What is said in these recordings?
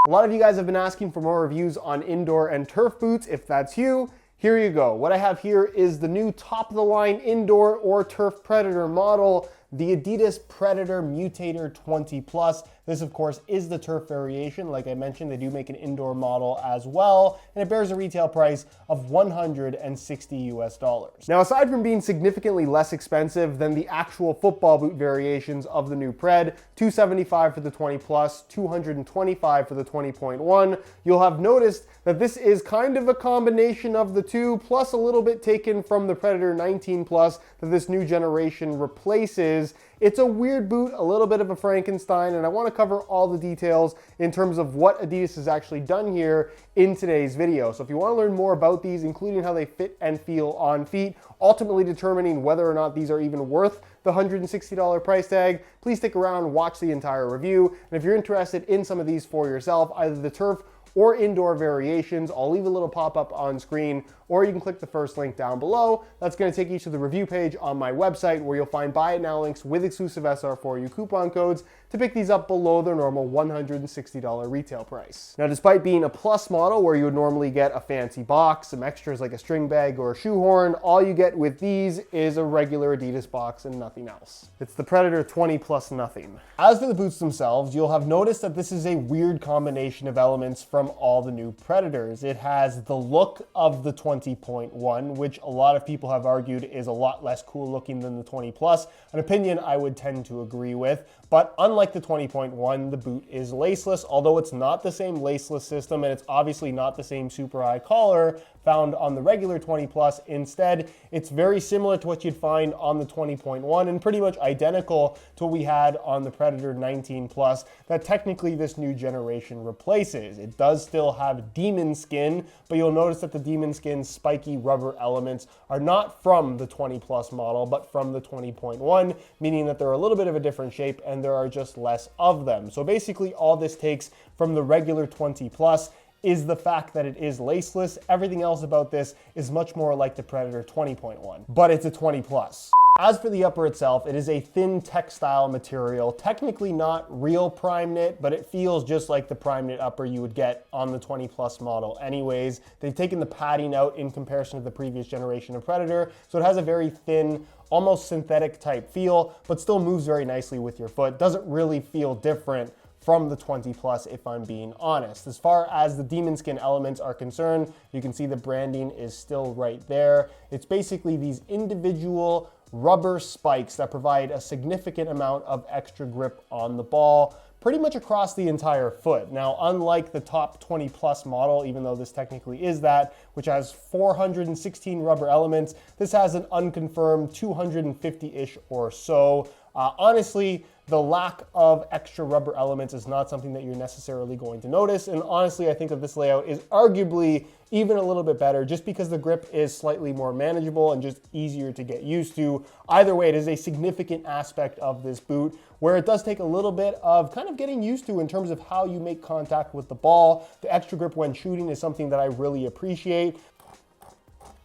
A lot of you guys have been asking for more reviews on indoor and turf boots. If that's you, here you go. What I have here is the new top-of-the-line indoor or turf Predator model, the Adidas Predator Mutator 20 Plus. This, of course, is the turf variation. Like I mentioned, they do make an indoor model as well, and it bears a retail price of $160 US. Now, aside from being significantly less expensive than the actual football boot variations of the new Pred, $275 for the 20 Plus, $225 for the 20.1, you'll have noticed that this is kind of a combination of the two, plus a little bit taken from the Predator 19 Plus that this new generation replaces. It's a weird boot, a little bit of a Frankenstein, and I want to cover all the details in terms of what Adidas has actually done here in today's video. So if you want to learn more about these, including how they fit and feel on feet, ultimately determining whether or not these are even worth the $160 price tag, please stick around, watch the entire review. And if you're interested in some of these for yourself, either the turf or indoor variations, I'll leave a little pop-up on screen, or you can click the first link down below. That's gonna take you to the review page on my website where you'll find buy it now links with exclusive SR4U coupon codes to pick these up below their normal $160 retail price. Now, despite being a plus model where you would normally get a fancy box, some extras like a string bag or a shoehorn, all you get with these is a regular Adidas box and nothing else. It's the Predator 20 plus nothing. As for the boots themselves, you'll have noticed that this is a weird combination of elements from all the new Predators. It has the look of the 20.1, which a lot of people have argued is a lot less cool looking than the 20 Plus, an opinion I would tend to agree with. But unlike the 20.1, the boot is laceless, although it's not the same laceless system, and it's obviously not the same super high collar found on the regular 20 Plus. Instead, it's very similar to what you'd find on the 20.1 and pretty much identical to what we had on the Predator 19 Plus that technically this new generation replaces. It does still have demon skin, but you'll notice that the demon skin spiky rubber elements are not from the 20 Plus model, but from the 20.1, meaning that they're a little bit of a different shape and there are just less of them. So basically all this takes from the regular 20 Plus is the fact that it is laceless. Everything else about this is much more like the Predator 20.1, but it's a 20 Plus. As for the upper itself, it is a thin textile material, technically not real prime knit, but it feels just like the prime knit upper you would get on the 20 Plus model anyways. They've taken the padding out in comparison to the previous generation of Predator, so it has a very thin, almost synthetic type feel, but still moves very nicely with your foot. Doesn't really feel different from the 20 Plus, if I'm being honest. As far as the demon skin elements are concerned, you can see the branding is still right there. It's basically these individual rubber spikes that provide a significant amount of extra grip on the ball, pretty much across the entire foot. Now, unlike the top 20 Plus model, even though this technically is that, which has 416 rubber elements, this has an unconfirmed 250-ish or so. Honestly, the lack of extra rubber elements is not something that you're necessarily going to notice. And honestly, I think that this layout is arguably even a little bit better just because the grip is slightly more manageable and just easier to get used to. Either way, it is a significant aspect of this boot where it does take a little bit of kind of getting used to in terms of how you make contact with the ball. The extra grip when shooting is something that I really appreciate.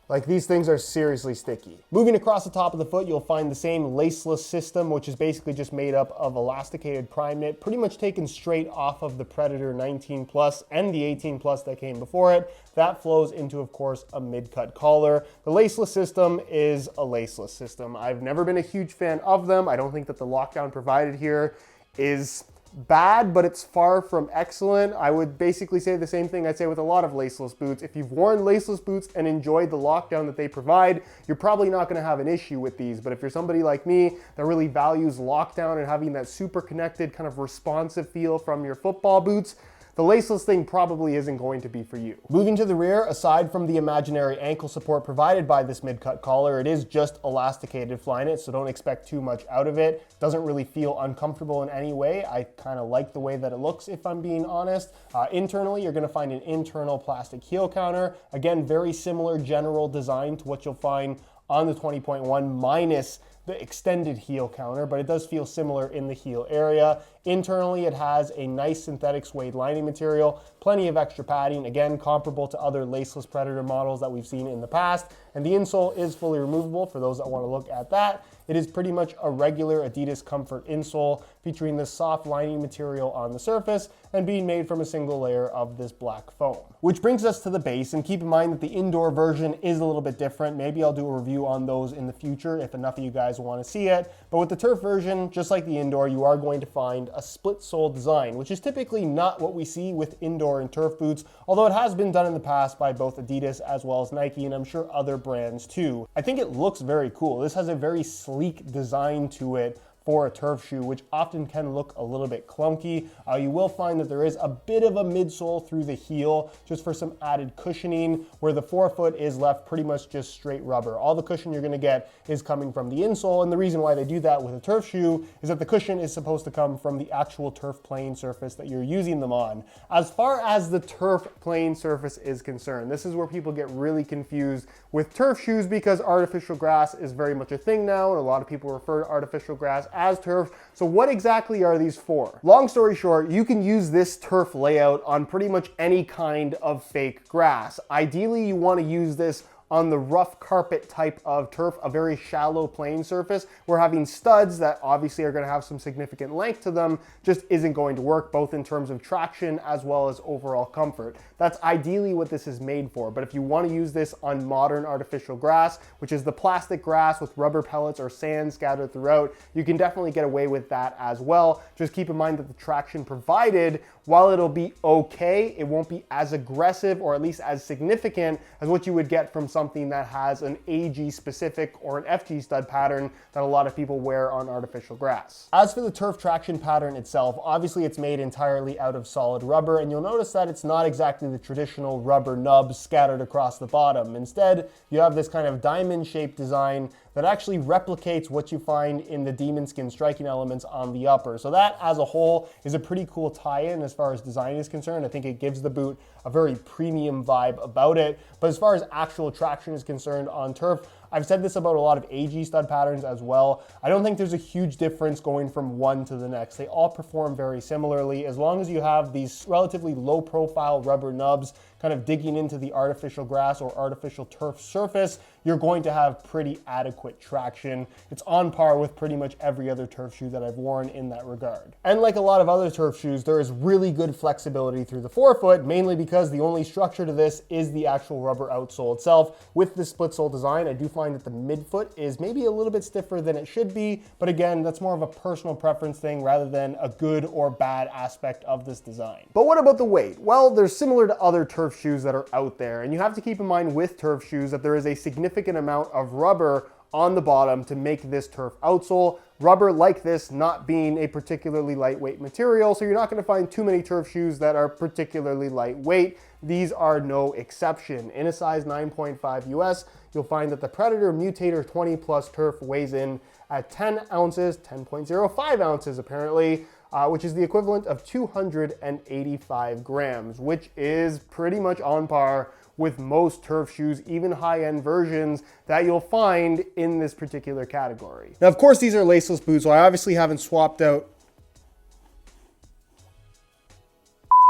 Like, these things are seriously sticky. Moving across the top of the foot, you'll find the same laceless system, which is basically just made up of elasticated prime knit, pretty much taken straight off of the Predator 19 Plus and the 18 Plus that came before it. That flows into, of course, a mid-cut collar. The laceless system is a laceless system. I've never been a huge fan of them. I don't think that the lockdown provided here is bad, but it's far from excellent. I would basically say the same thing I'd say with a lot of laceless boots. If you've worn laceless boots and enjoyed the lockdown that they provide, you're probably not going to have an issue with these. But if you're somebody like me that really values lockdown and having that super connected kind of responsive feel from your football boots, the laceless thing probably isn't going to be for you. Moving to the rear, aside from the imaginary ankle support provided by this mid-cut collar, it is just elasticated Flyknit, so don't expect too much out of it. Doesn't really feel uncomfortable in any way. I kind of like the way that it looks, if I'm being honest. Internally, you're gonna find an internal plastic heel counter. Again, very similar general design to what you'll find on the 20.1 minus the extended heel counter, but it does feel similar in the heel area. Internally, it has a nice synthetic suede lining material plenty of extra padding, again, comparable to other Laceless Predator models that we've seen in the past. And the insole is fully removable for those that want to look at that. It is pretty much a regular Adidas Comfort insole featuring this soft lining material on the surface and being made from a single layer of this black foam. Which brings us to the base, and keep in mind that the indoor version is a little bit different. Maybe I'll do a review on those in the future if enough of you guys want to see it. But with the turf version, just like the indoor, you are going to find a split sole design, which is typically not what we see with indoor and turf boots, although it has been done in the past by both Adidas as well as Nike, and I'm sure other brands too. I think it looks very cool. This has a very sleek design to it for a turf shoe, which often can look a little bit clunky. You will find that there is a bit of a midsole through the heel just for some added cushioning, where the forefoot is left pretty much just straight rubber. All the cushion you're gonna get is coming from the insole, and the reason why they do that with a turf shoe is that the cushion is supposed to come from the actual turf playing surface that you're using them on. As far as the turf playing surface is concerned, this is where people get really confused with turf shoes, because artificial grass is very much a thing now, and a lot of people refer to artificial grass as turf. So what exactly are these for? Long story short, you can use this turf layout on pretty much any kind of fake grass. Ideally, you want to use this on the rough carpet type of turf, a very shallow playing surface, where having studs that obviously are going to have some significant length to them just isn't going to work, both in terms of traction as well as overall comfort. That's ideally what this is made for. But if you want to use this on modern artificial grass, which is the plastic grass with rubber pellets or sand scattered throughout, you can definitely get away with that as well. Just keep in mind that the traction provided, while it'll be okay, it won't be as aggressive or at least as significant as what you would get from something that has an AG specific or an FG stud pattern that a lot of people wear on artificial grass. As for the turf traction pattern itself, obviously it's made entirely out of solid rubber, and you'll notice that it's not exactly the traditional rubber nubs scattered across the bottom. Instead, you have this kind of diamond shaped design that actually replicates what you find in the demon skin striking elements on the upper. So that as a whole is a pretty cool tie-in as far as design is concerned. I think it gives the boot a very premium vibe about it. But as far as actual traction is concerned on turf, I've said this about a lot of AG stud patterns as well. I don't think there's a huge difference going from one to the next. They all perform very similarly. As long as you have these relatively low profile rubber nubs kind of digging into the artificial grass or artificial turf surface, you're going to have pretty adequate traction. It's on par with pretty much every other turf shoe that I've worn in that regard. And like a lot of other turf shoes, there is really good flexibility through the forefoot, mainly because the only structure to this is the actual rubber outsole itself. With this split sole design, I do find that the midfoot is maybe a little bit stiffer than it should be, but again, that's more of a personal preference thing rather than a good or bad aspect of this design. But what about the weight? Well, they're similar to other turf shoes that are out there, and you have to keep in mind with turf shoes that there is a significant amount of rubber on the bottom to make this turf outsole. Rubber like this not being a particularly lightweight material, so you're not going to find too many turf shoes that are particularly lightweight. These are no exception. In a size 9.5 US, you'll find that the Predator Mutator 20 Plus Turf weighs in at 10 ounces, 10.05 ounces apparently, which is the equivalent of 285 grams, which is pretty much on par with most turf shoes, even high-end versions that you'll find in this particular category. Now, of course, these are laceless boots, so I obviously haven't swapped out.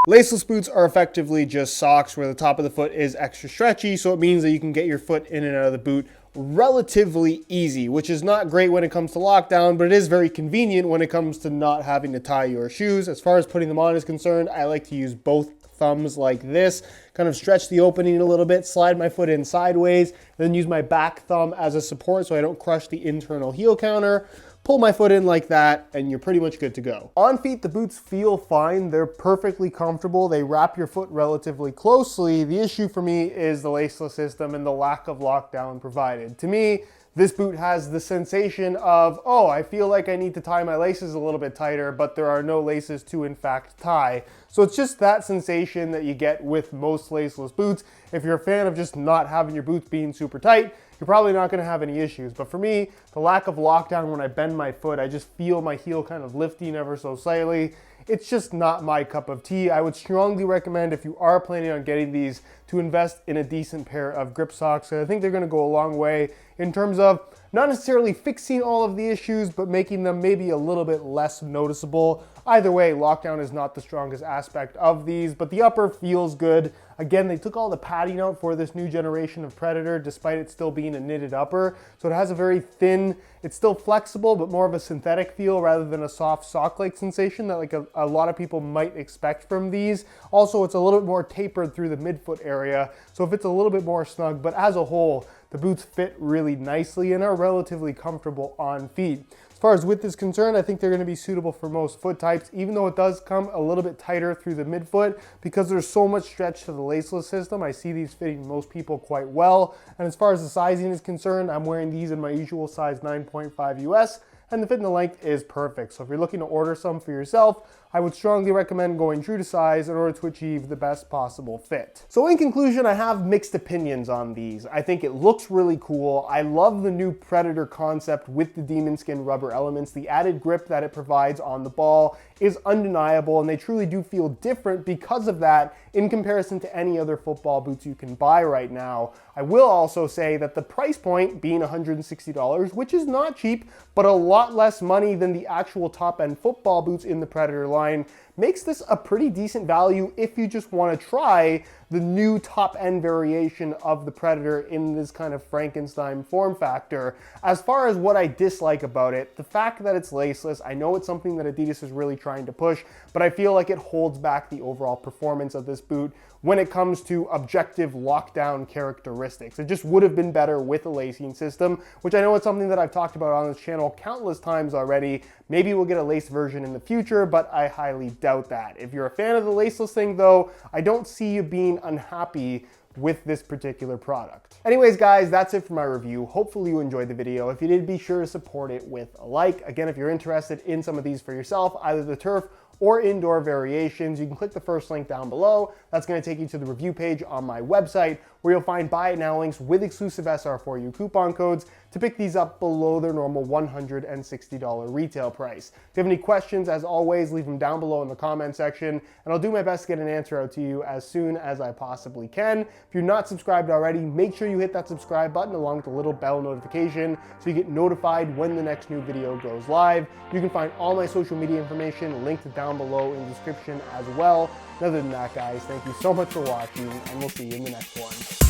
Laceless boots are effectively just socks where the top of the foot is extra stretchy, so it means that you can get your foot in and out of the boot relatively easy, which is not great when it comes to lockdown, but it is very convenient when it comes to not having to tie your shoes. As far as putting them on is concerned, I like to use both thumbs like this, kind of stretch the opening a little bit, slide my foot in sideways, then use my back thumb as a support so I don't crush the internal heel counter. Pull my foot in like that, and you're pretty much good to go. On feet, the boots feel fine. They're perfectly comfortable. They wrap your foot relatively closely. The issue for me is the laceless system and the lack of lockdown provided. To me, this boot has the sensation of, oh, I feel like I need to tie my laces a little bit tighter, but there are no laces to in fact tie. So it's just that sensation that you get with most laceless boots. If you're a fan of just not having your boots being super tight, you're probably not gonna have any issues. But for me, the lack of lockdown when I bend my foot, I just feel my heel kind of lifting ever so slightly. It's just not my cup of tea. I would strongly recommend, if you are planning on getting these, to invest in a decent pair of grip socks. I think they're gonna go a long way in terms of not necessarily fixing all of the issues, but making them maybe a little bit less noticeable. Either way, lockdown is not the strongest aspect of these, but the upper feels good. Again, they took all the padding out for this new generation of Predator, despite it still being a knitted upper. So it has a very thin, it's still flexible, but more of a synthetic feel rather than a soft sock-like sensation that like a lot of people might expect from these. Also, it's a little bit more tapered through the midfoot area, so if it's a little bit more snug, but as a whole, the boots fit really nicely and are relatively comfortable on feet. As far as width is concerned, I think they're going to be suitable for most foot types, even though it does come a little bit tighter through the midfoot because there's so much stretch to the laceless system. I see these fitting most people quite well. And as far as the sizing is concerned, I'm wearing these in my usual size 9.5 US, and the fit and the length is perfect. So if you're looking to order some for yourself, I would strongly recommend going true to size in order to achieve the best possible fit. So in conclusion, I have mixed opinions on these. I think it looks really cool. I love the new Predator concept with the demon skin rubber elements. The added grip that it provides on the ball is undeniable, and they truly do feel different because of that in comparison to any other football boots you can buy right now. I will also say that the price point being $160, which is not cheap, but a lot less money than the actual top-end football boots in the Predator line, makes this a pretty decent value if you just want to try the new top-end variation of the Predator in this kind of Frankenstein form factor. As far as what I dislike about it, the fact that it's laceless, I know it's something that Adidas is really trying to push, but I feel like it holds back the overall performance of this boot when it comes to objective lockdown characteristics. It just would have been better with a lacing system, which I know is something that I've talked about on this channel countless times already. Maybe we'll get a lace version in the future, but I highly doubt that. If you're a fan of the laceless thing though, I don't see you being unhappy with this particular product. Anyways guys, that's it for my review. Hopefully you enjoyed the video. If you did, be sure to support it with a like. Again, if you're interested in some of these for yourself, either the turf or indoor variations, you can click the first link down below. That's gonna take you to the review page on my website where you'll find buy it now links with exclusive SR4U coupon codes to pick these up below their normal $160 retail price. If you have any questions, as always, leave them down below in the comment section, and I'll do my best to get an answer out to you as soon as I possibly can. If you're not subscribed already, make sure you hit that subscribe button along with the little bell notification so you get notified when the next new video goes live. You can find all my social media information linked down below in the description as well. Other than that, guys, thank you so much for watching, and we'll see you in the next one.